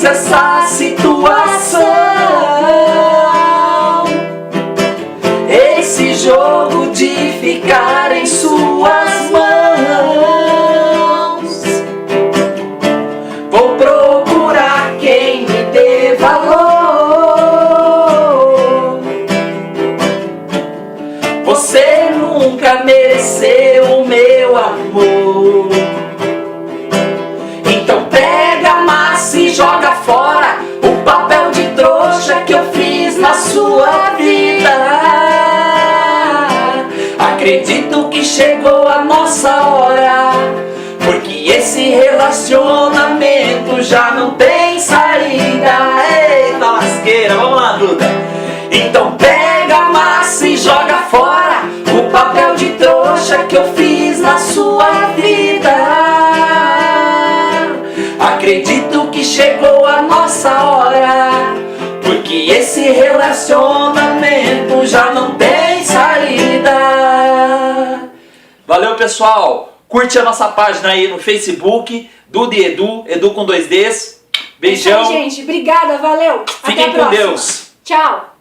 difícil essa situação. Esse jogo de ficar em suas mãos. Vou procurar quem me dê valor. Você nunca mereceu o meu amor. Então pega a massa e joga fora o papel de trouxa que eu fiz na sua vida. Acredito que chegou a nossa hora, porque esse relacionamento já não tem saída. Eita lasqueira, vamos lá, Duda. Então pega a massa e joga fora o papel de trouxa que eu fiz na sua vida. Acredito que chegou a nossa hora, porque esse relacionamento já não tem saída. Valeu, pessoal! Curte a nossa página aí no Facebook, Duda e Edu, Edu com 2 Ds. Beijão. É isso aí, gente. Obrigada, valeu. Fiquem Até a com próxima. Deus. Tchau.